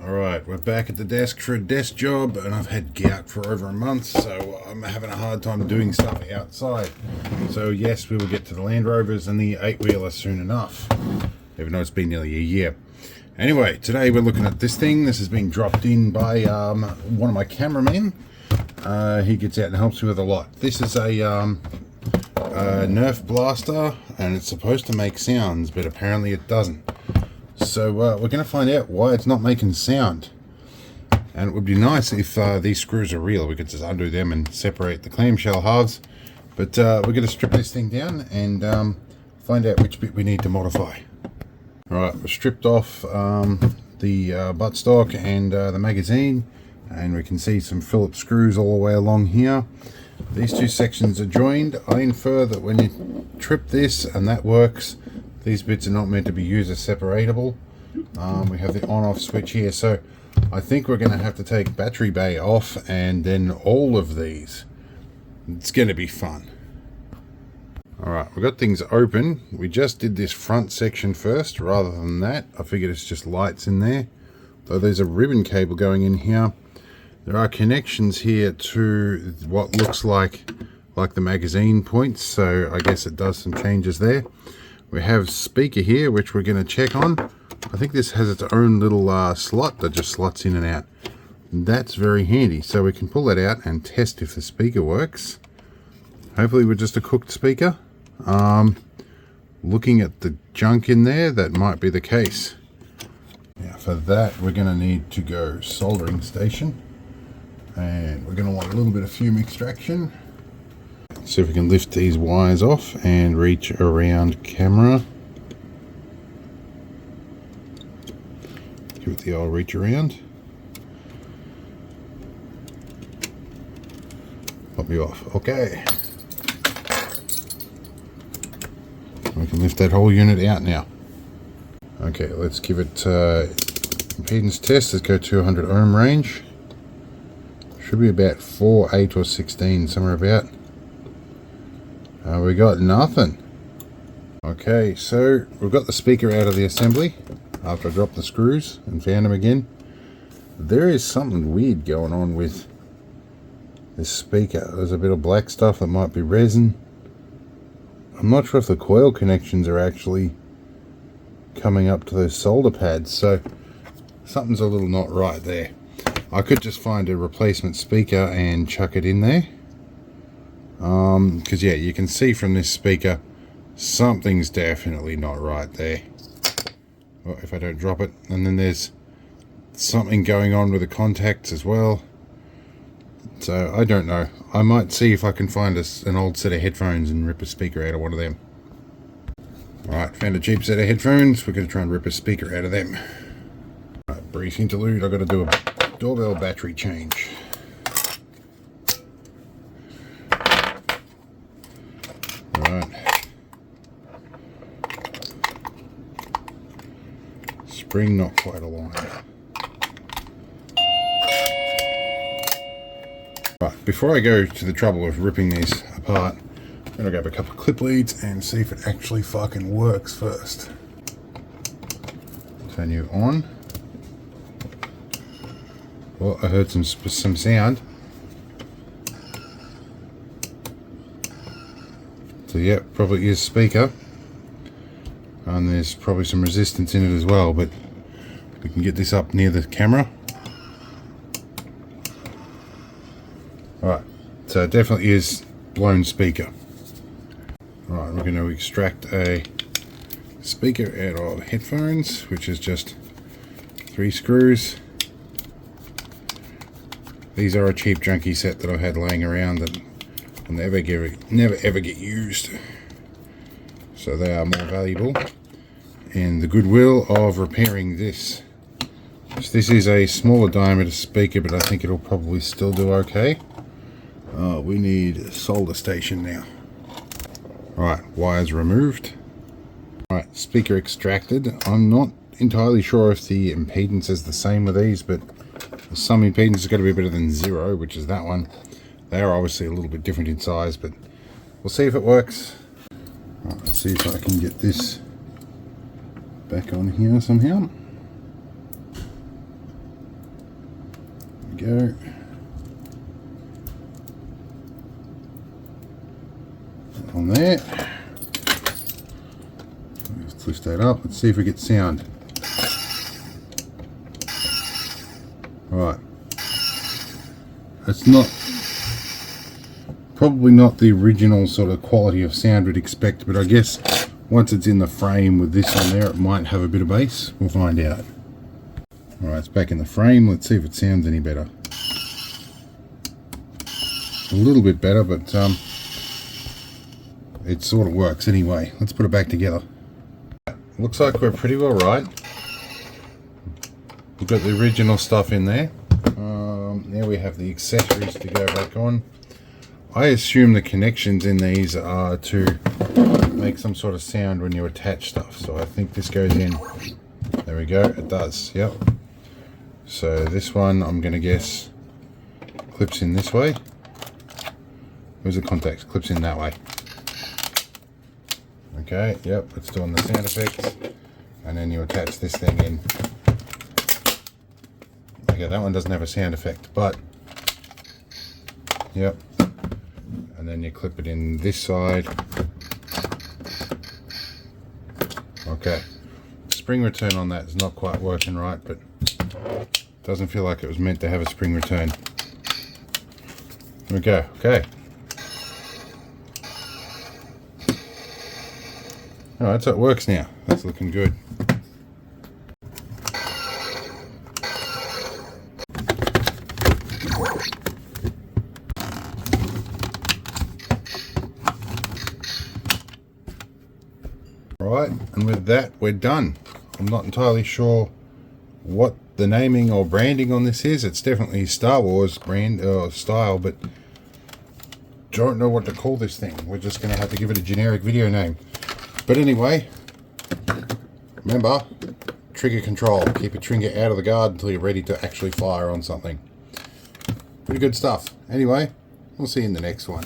Alright, we're back at the desk for a desk job, and I've had gout for over a month, so I'm having a hard time doing stuff outside. So yes, we will get to the Land Rovers and the 8-wheeler soon enough, even though it's been nearly a year. Anyway, today we're looking at this thing. This has been dropped in by one of my cameramen. He gets out and helps me with a lot. This is a Nerf blaster, and it's supposed to make sounds, but apparently it doesn't. So we're going to find out why it's not making sound. And it would be nice if these screws are real. We could just undo them and separate the clamshell halves. But we're going to strip this thing down and find out which bit we need to modify. Alright, we've stripped off the buttstock and the magazine. And we can see some Phillips screws all the way along here. These two sections are joined. I infer that when you trip this and that works, these bits are not meant to be used as separatable. We have the on-off switch here, so I think we're going to have to take battery bay off and then all of these. It's going to be fun. Alright, we've got things open. We just did this front section first rather than that. I figured it's just lights in there. Though there's a ribbon cable going in here. There are connections here to what looks like the magazine points, so I guess it does some changes there. We have speaker here, which we're going to check on. I think this has its own little slot that just slots in and out. That's very handy, so we can pull that out and test if the speaker works. Hopefully we're just a cooked speaker. Looking at the junk in there, that might be the case. Now for that we're going to need to go soldering station. And we're going to want a little bit of fume extraction. See if we can lift these wires off and reach around camera. Give it the old reach around. Pop you off. Okay. We can lift that whole unit out now. Okay, let's give it impedance test. Let's go 200 ohm range. Should be about 4, 8 or 16, somewhere about. We got nothing. Okay, so we've got the speaker out of the assembly after I dropped the screws and found them again. There is something weird going on with this speaker. There's a bit of black stuff that might be resin. I'm not sure if the coil connections are actually coming up to those solder pads, so something's a little not right there. I could just find a replacement speaker and chuck it in there. Because yeah, you can see from this speaker something's definitely not right there. Well, if I don't drop it. And then there's something going on with the contacts as well. So I don't know. I might see if I can find an old set of headphones and rip a speaker out of one of them. Alright, found a cheap set of headphones. We're going to try and rip a speaker out of them. Right, brief interlude. I've got to do a doorbell battery change. Spring not quite aligned. Right, before I go to the trouble of ripping these apart, I'm going to grab a couple of clip leads and see if it actually fucking works first. Turn you on. Well, I heard some sound. So yeah, probably is speaker. And there's probably some resistance in it as well, but we can get this up near the camera. Alright, so it definitely is blown speaker. Alright, we're going to extract a speaker out of headphones, which is just 3 screws. These are a cheap junky set that I had laying around that will never ever get used. So they are more valuable. And the goodwill of repairing this. So this is a smaller diameter speaker, but I think it'll probably still do okay. We need a solder station now. Alright, wires removed. Alright, speaker extracted. I'm not entirely sure if the impedance is the same with these, but some impedance has got to be better than 0, which is that one. They are obviously a little bit different in size, but we'll see if it works. Right, let's see if I can get this back on here somehow. Go. On there. Let's lift that up. Let's see if we get sound. Right. It's not, probably not the original sort of quality of sound we'd expect, but I guess once it's in the frame with this on there, it might have a bit of bass. We'll find out. Alright, it's back in the frame. Let's see if it sounds any better. A little bit better, but it sort of works anyway. Let's put it back together. Looks like we're pretty well right. We've got the original stuff in there. Now we have the accessories to go back on. I assume the connections in these are to make some sort of sound when you attach stuff. So I think this goes in. There we go. It does. Yep. So this one, I'm going to guess, clips in this way. Where's the contacts? Clips in that way. Okay. Yep. It's doing the sound effects. And then you attach this thing in. Okay, that one doesn't have a sound effect, but yep. And then you clip it in this side. Okay. Spring return on that is not quite working right, but doesn't feel like it was meant to have a spring return. There we go. Okay. Alright, so it works now. That's looking good. Right, and with that we're done. I'm not entirely sure what the naming or branding on this is. It's definitely Star Wars brand or style, but don't know what to call this thing. We're just going to have to give it a generic video name. But anyway, remember, trigger control. Keep your trigger out of the guard until you're ready to actually fire on something. Pretty good stuff. Anyway, we'll see you in the next one.